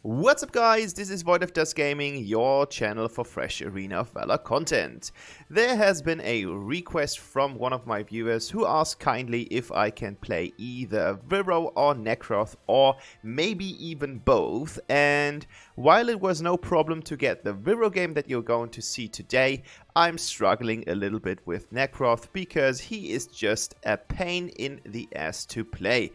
What's up guys, this is Void of Dust Gaming, your channel for fresh Arena of Valor content. There has been a request from one of my viewers who asked kindly if I can play either Wiro or Necroth or maybe even both, and while it was no problem to get the Wiro game that you're going to see today, I'm struggling a little bit with Necroth because he is just a pain in the ass to play.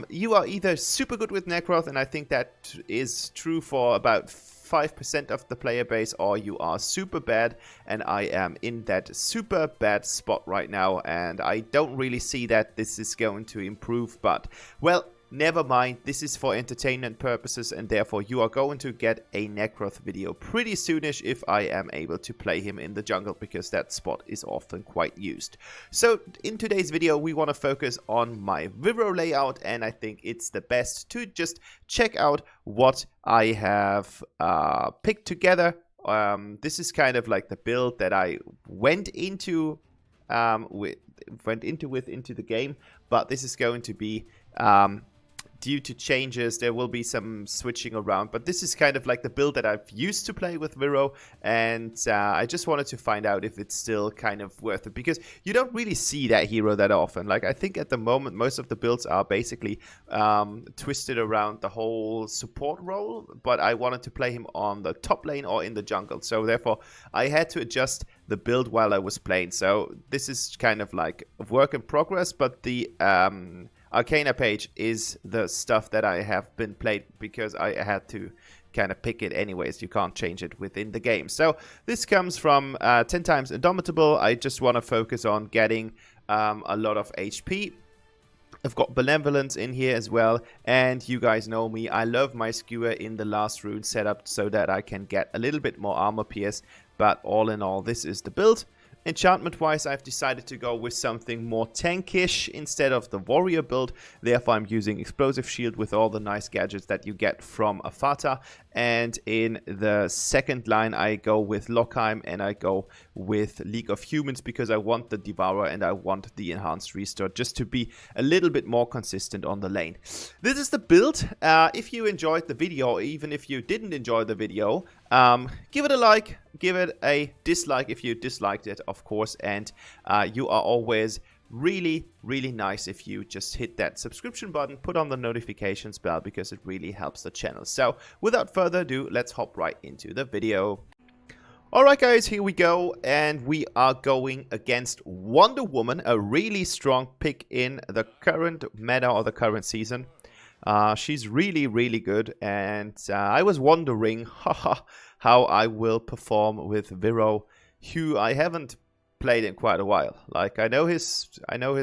You are either super good with Necroth, and I think that is true for about 5% of the player base, or you are super bad, and I am in that super bad spot right now, and I don't really see that this is going to improve, but well, never mind, this is for entertainment purposes, and therefore you are going to get a Necroth video pretty soonish if I am able to play him in the jungle, because that spot is often quite used. So in today's video we want to focus on my Wiro layout, and I think it's the best to just check out what I have picked together. This is kind of like the build that I went into into the game, but this is going to be due to changes, there will be some switching around, but this is kind of like the build that I've used to play with Wiro, and I just wanted to find out if it's still kind of worth it, because you don't really see that hero that often. Like, I think at the moment most of the builds are basically twisted around the whole support role, but I wanted to play him on the top lane or in the jungle, so therefore I had to adjust the build while I was playing. So this is kind of like a work in progress, but the Arcana page is the stuff that I have been played, because I had to kind of pick it anyways. You can't change it within the game. So this comes from 10 times Indomitable. I just want to focus on getting a lot of HP. I've got Benevolence in here as well, and you guys know me, I love my skewer in the last rune setup so that I can get a little bit more armor pierce, but all in all, this is the build. Enchantment wise, I've decided to go with something more tankish instead of the warrior build. Therefore, I'm using Explosive Shield with all the nice gadgets that you get from Afata. And in the second line, I go with Lockheim and I go with League of Humans, because I want the Devourer and I want the Enhanced Restore, just to be a little bit more consistent on the lane. This is the build. If you enjoyed the video, or even if you didn't enjoy the video, give it a like, give it a dislike if you disliked it, of course, and you are always really nice if you just hit that subscription button, put on the notifications bell, because it really helps the channel. So without further ado, let's hop right into the video. Alright guys, here we go, and we are going against Wonder Woman, a really strong pick in the current meta or the current season. She's really good, and I was wondering how I will perform with Wiro, who I haven't played in quite a while. Like, I know his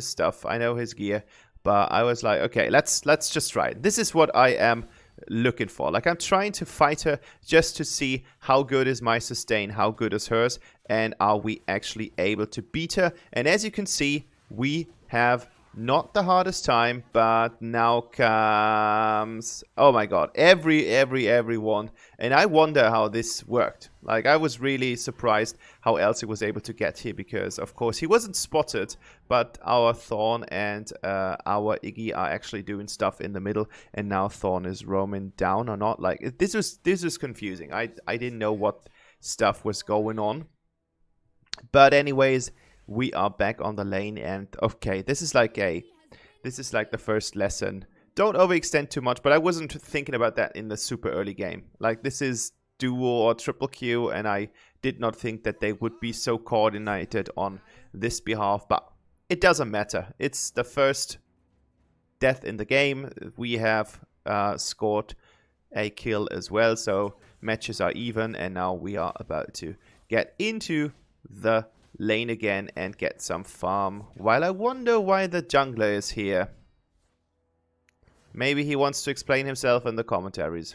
stuff, I know his gear, but I was like, okay, let's just try it. This is what I am looking for. Like, I'm trying to fight her just to see how good is my sustain, how good is hers, and are we actually able to beat her. And as you can see, we have not the hardest time, but now comes, oh my god, everyone, and I wonder how this worked. Like, I was really surprised how Elsie was able to get here, because of course he wasn't spotted, but our Thorn and our Iggy are actually doing stuff in the middle, and now Thorn is roaming down or not. Like, this was confusing. I didn't know what stuff was going on, but anyways, we are back on the lane, and okay, this is like the first lesson. Don't overextend too much, but I wasn't thinking about that in the super early game. Like, this is duo or triple Q, and I did not think that they would be so coordinated on this behalf, but it doesn't matter. It's the first death in the game. We have scored a kill as well, so matches are even, and now we are about to get into the lane again and get some farm, while I wonder why the jungler is here. Maybe he wants to explain himself in the commentaries.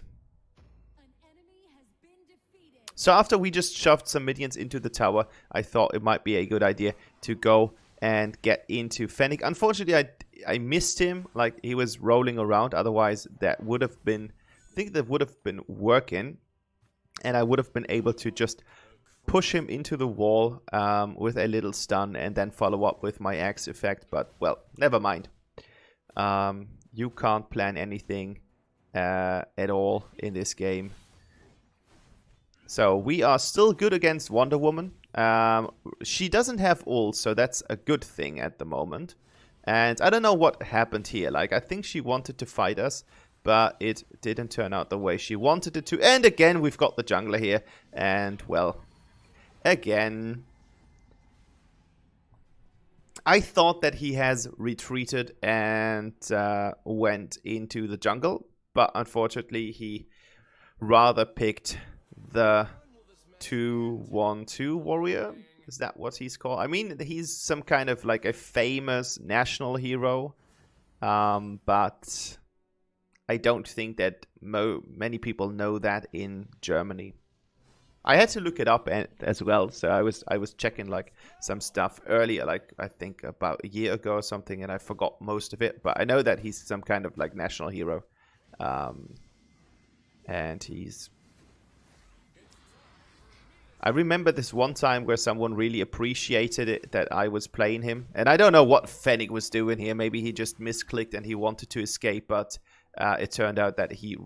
So after we just shoved some minions into the tower, I thought it might be a good idea to go and get into Fennec. Unfortunately, I missed him. Like, he was rolling around, otherwise that would have been, I think that would have been working, and I would have been able to just push him into the wall with a little stun and then follow up with my axe effect, but well, never mind. You can't plan anything at all in this game. So we are still good against Wonder Woman. She doesn't have ult, so that's a good thing at the moment. And I don't know what happened here. Like, I think she wanted to fight us, but it didn't turn out the way she wanted it to. And again, we've got the jungler here. And, well, again, I thought that he has retreated and went into the jungle. But unfortunately, he rather picked the 2-1-2 warrior. Is that what he's called? I mean, he's some kind of like a famous national hero, but I don't think that many people know that in Germany. I had to look it up as well, so I was checking like some stuff earlier, like I think about a year ago or something, and I forgot most of it. But I know that he's some kind of like national hero, and he's. I remember this one time where someone really appreciated it that I was playing him. And I don't know what Fennec was doing here. Maybe he just misclicked and he wanted to escape. But it turned out that he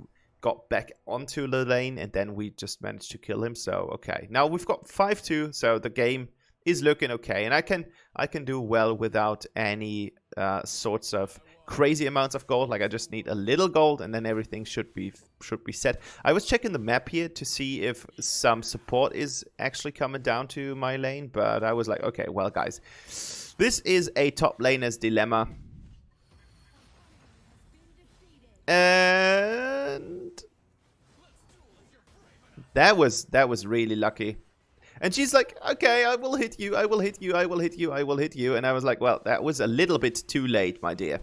got back onto the lane. And then we just managed to kill him. So, okay. Now we've got 5-2. So the game is looking okay. And I can do well without any sorts of crazy amounts of gold. Like, I just need a little gold and then everything should be set. I was checking the map here to see if some support is actually coming down to my lane, but I was like, okay, well, guys, this is a top laner's dilemma. And that was really lucky. And she's like, okay, I will hit you, I will hit you, I will hit you, I will hit you. And I was like, well, that was a little bit too late, my dear.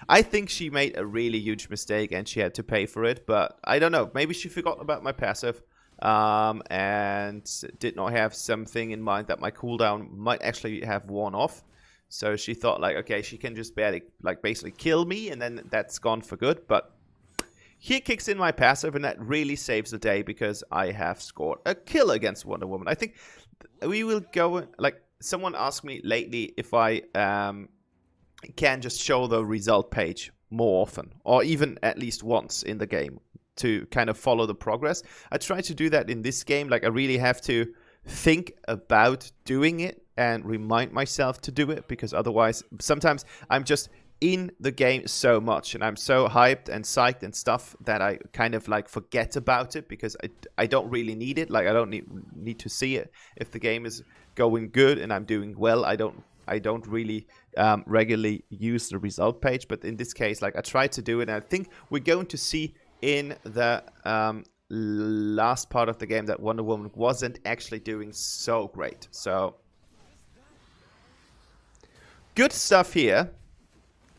I think she made a really huge mistake and she had to pay for it. But I don't know. Maybe she forgot about my passive and did not have something in mind that my cooldown might actually have worn off. So she thought like, okay, she can just barely like basically kill me and then that's gone for good. But here kicks in my passive and that really saves the day because I have scored a kill against Wonder Woman. I think we will go, like someone asked me lately if I can just show the result page more often or even at least once in the game to kind of follow the progress. I try to do that in this game. Like I really have to think about doing it and remind myself to do it because otherwise sometimes I'm just in the game so much and I'm so hyped and psyched and stuff that I kind of like forget about it because I don't really need it. Like I don't need to see it. If the game is going good and I'm doing well, I don't really regularly use the result page, but in this case, like I tried to do it, and I think we're going to see in the last part of the game that Wonder Woman wasn't actually doing so great. So good stuff here,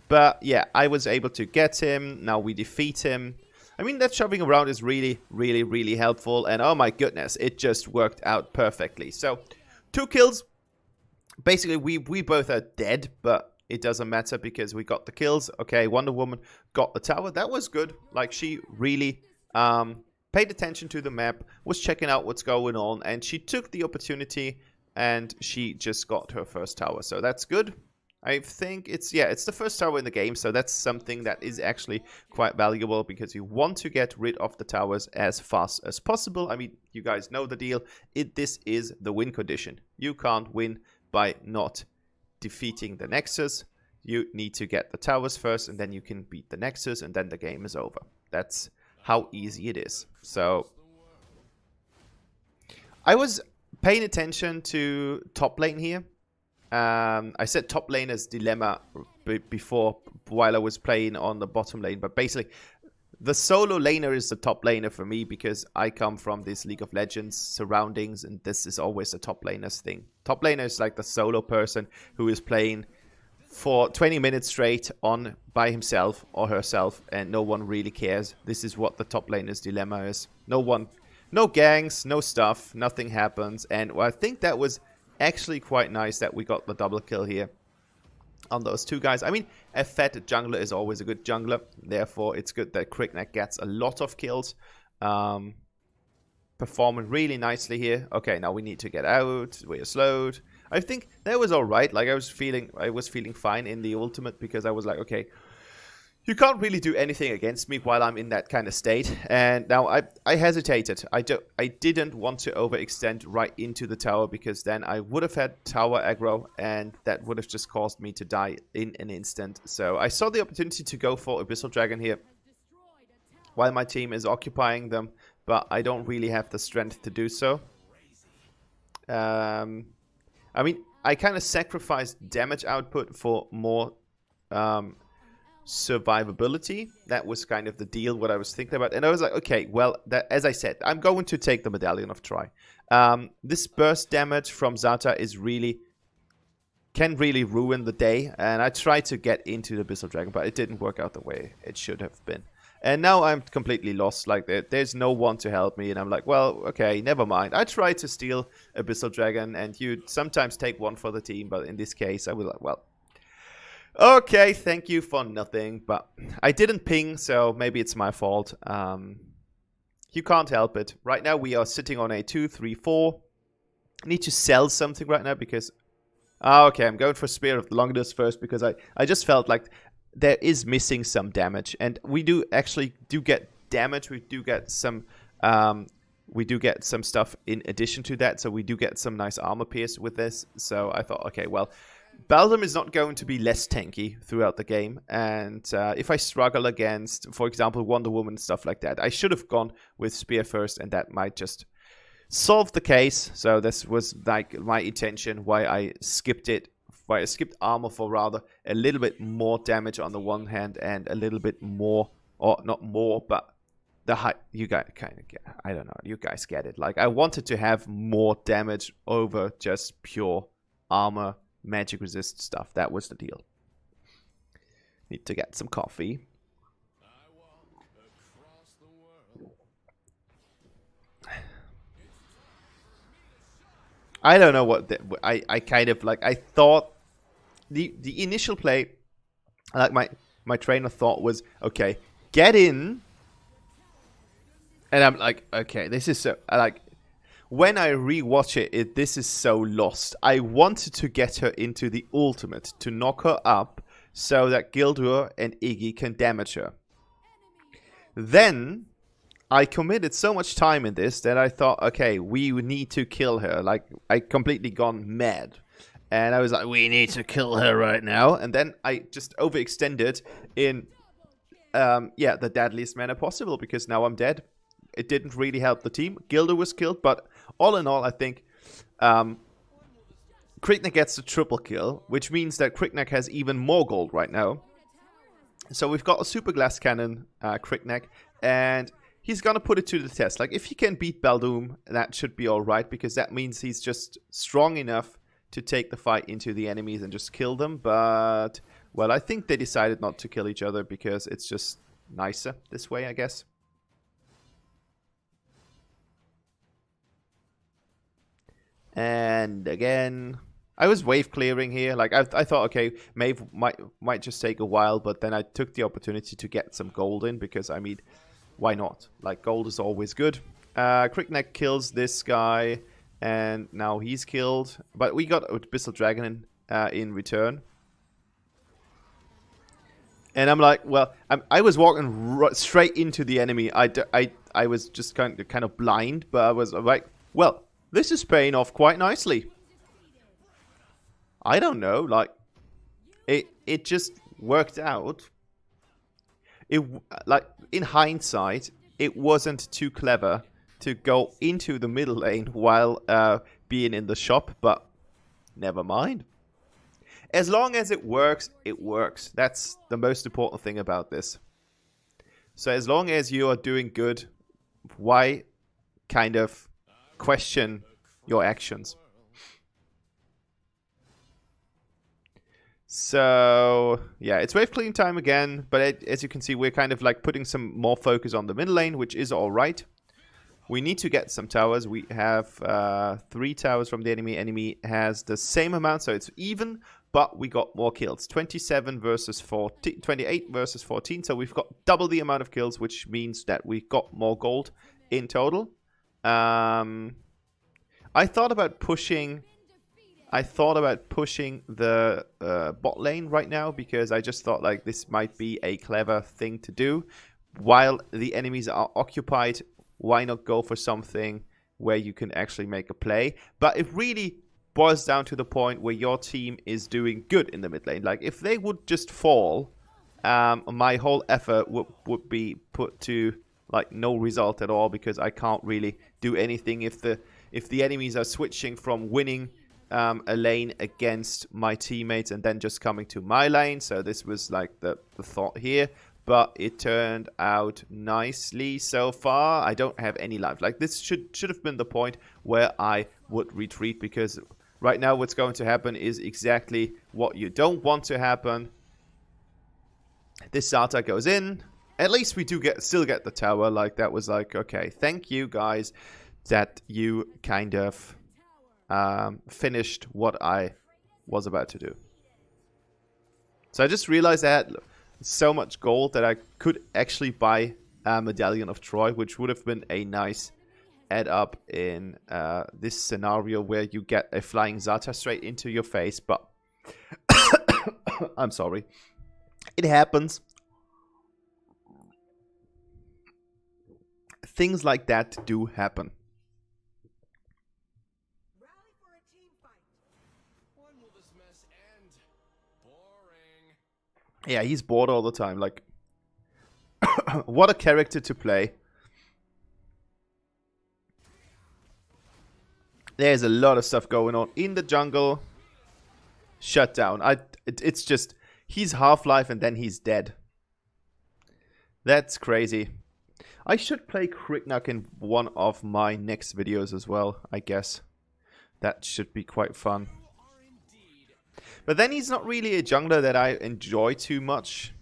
but yeah, I was able to get him. Now we defeat him. I mean, that shoving around is really, really, really helpful, and oh my goodness, it just worked out perfectly. So 2 kills. Basically, we both are dead, but it doesn't matter because we got the kills. Okay, Wonder Woman got the tower. That was good. Like, she really paid attention to the map, was checking out what's going on, and she took the opportunity, and she just got her first tower. So that's good. I think it's the first tower in the game, so that's something that is actually quite valuable because you want to get rid of the towers as fast as possible. I mean, you guys know the deal. This is the win condition. You can't win by not defeating the Nexus. You need to get the towers first and then you can beat the Nexus and then the game is over. That's how easy it is. So I was paying attention to top lane here. I said top laner's dilemma before while I was playing on the bottom lane, but basically the solo laner is the top laner for me because I come from this League of Legends surroundings and this is always the top laner's thing. Top laner is like the solo person who is playing for 20 minutes straight on by himself or herself and no one really cares. This is what the top laner's dilemma is. No gangs, no stuff, nothing happens. And I think that was actually quite nice that we got the double kill here on those 2 guys. I mean, a fat jungler is always a good jungler. Therefore, it's good that Crickneck gets a lot of kills. Performing really nicely here. Okay, now we need to get out. We are slowed. I think that was alright. Like, I was feeling fine in the ultimate because I was like, okay, you can't really do anything against me while I'm in that kind of state. And now I hesitated. I didn't want to overextend right into the tower, because then I would have had tower aggro, and that would have just caused me to die in an instant. So I saw the opportunity to go for Abyssal Dragon here while my team is occupying them, but I don't really have the strength to do so. I mean, I kind of sacrificed damage output for more survivability. That was kind of the deal, what I was thinking about. And I was like, okay, well, as I said, I'm going to take the Medallion of Troy. This burst damage from Zata can really ruin the day. And I tried to get into the Abyssal Dragon, but it didn't work out the way it should have been. And now I'm completely lost. Like, there's no one to help me. And I'm like, well, okay, never mind. I tried to steal Abyssal Dragon, and you sometimes take one for the team. But in this case, I was like, well, okay, thank you for nothing. But I didn't ping, so maybe it's my fault. You can't help it. Right now, we are sitting on a 2, 3, 4. I need to sell something right now because... okay, I'm going for Spear of Longinus first, because I just felt like there is missing some damage, and we do get damage. We do get some stuff in addition to that, so we do get some nice armor pierce with this. So I thought, okay, well, Baldum is not going to be less tanky throughout the game, and if I struggle against, for example, Wonder Woman, stuff like that, I should have gone with Spear first, and that might just solve the case. So this was like my intention, why I skipped it. I skipped armor for rather a little bit more damage on the one hand, and a little bit more, or not more, but the high. You guys kind of get, I don't know, you guys get it. Like, I wanted to have more damage over just pure armor, magic resist stuff. That was the deal. Need to get some coffee. I don't know what I kind of like. I thought the initial play, like my train of thought was, okay, get in, and I'm like, okay, this is so, like, when I rewatch it, this is so lost. I wanted to get her into the ultimate to knock her up, so that Gildur and Iggy can damage her. Then I committed so much time in this that I thought, okay, we need to kill her. Like, I completely gone mad. And I was like, we need to kill her right now. And then I just overextended in, the deadliest manner possible, because now I'm dead. It didn't really help the team. Gilder was killed, but all in all, I think Krignak gets the triple kill, which means that Krignak has even more gold right now. So we've got a super glass cannon, Krignak, and he's gonna put it to the test. Like, if he can beat Baldum, that should be alright, because that means he's just strong enough to take the fight into the enemies and just kill them. But, well, I think they decided not to kill each other because it's just nicer this way, I guess. And again, I was wave clearing here. Like, I thought, okay, Maeve might just take a while, but then I took the opportunity to get some gold in, because, I mean, why not? Like, gold is always good. Krignak kills this guy, and now he's killed. But we got Abyssal Dragon in return. And I'm like, well, I was walking straight into the enemy. I was just kind of blind, but I was like, well, this is paying off quite nicely. I don't know, like, it just worked out. Like, in hindsight, it wasn't too clever to go into the middle lane while being in the shop, but never mind. As long as it works, it works. That's the most important thing about this. So as long as you are doing good, why kind of question your actions? So, yeah, it's wave clean time again, but as you can see, we're kind of like putting some more focus on the mid lane, which is alright. We need to get some towers. We have 3 towers from the enemy. Enemy has the same amount, so it's even, but we got more kills. 27 versus 14, 28 versus 14, so we've got double the amount of kills, which means that we got more gold in total. I thought about pushing I thought about pushing the bot lane right now because I just thought like this might be a clever thing to do. While the enemies are occupied, why not go for something where you can actually make a play? But it really boils down to the point where your team is doing good in the mid lane. Like if they would just fall, my whole effort would be put to like no result at all because I can't really do anything if the enemies are switching from winning a lane against my teammates and then just coming to my lane. So this was like the thought here, but it turned out nicely so far. I don't have any life. Like this should have been the point where I would retreat, because right now what's going to happen is exactly what you don't want to happen. This Zata goes in. At least we do still get the tower. Like that was like, okay, thank you guys that you kind of finished what I was about to do. So I just realized I had so much gold that I could actually buy a Medallion of Troy, which would have been a nice add up in this scenario where you get a flying Zata straight into your face. But I'm sorry, it happens. Things like that do happen. Yeah, he's bored all the time. Like, what a character to play. There's a lot of stuff going on in the jungle. Shut down. It's just, he's Half-Life and then he's dead. That's crazy. I should play Kriknak in one of my next videos as well, I guess. That should be quite fun. But then he's not really a jungler that I enjoy too much.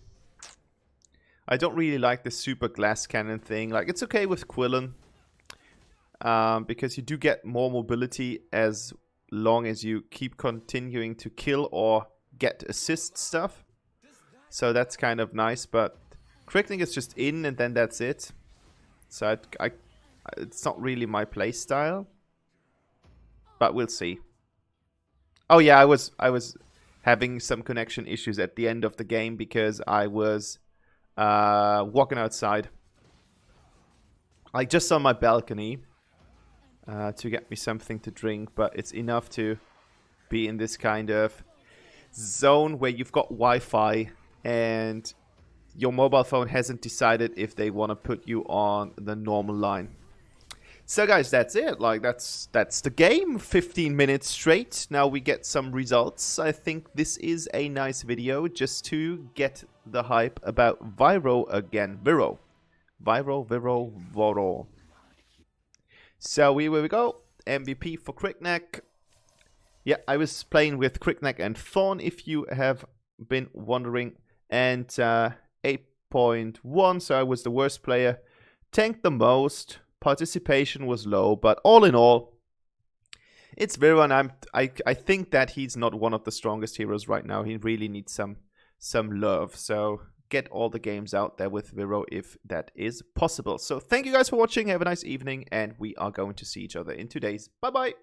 I don't really like the super glass cannon thing. Like, it's okay with Quillen. Because you do get more mobility as long as you keep continuing to kill or get assist stuff. So that's kind of nice. But Kriknak is just in and then that's it. So it's not really my play style. But we'll see. Oh yeah, I was having some connection issues at the end of the game because I was walking outside. Like just on my balcony to get me something to drink, but it's enough to be in this kind of zone where you've got Wi-Fi and your mobile phone hasn't decided if they want to put you on the normal line. So guys, that's it. Like that's the game. 15 minutes straight. Now we get some results. I think this is a nice video just to get the hype about Wiro again. Wiro. So here we go. MVP for Kriknak. Yeah, I was playing with Kriknak and Thorn, if you have been wondering. And 8.1, so I was the worst player. Tanked the most. Participation was low, but all in all, it's Wiro, and I think that he's not one of the strongest heroes right now. He really needs some love. So get all the games out there with Wiro if that is possible. So thank you guys for watching. Have a nice evening, and we are going to see each other in 2 days. Bye bye.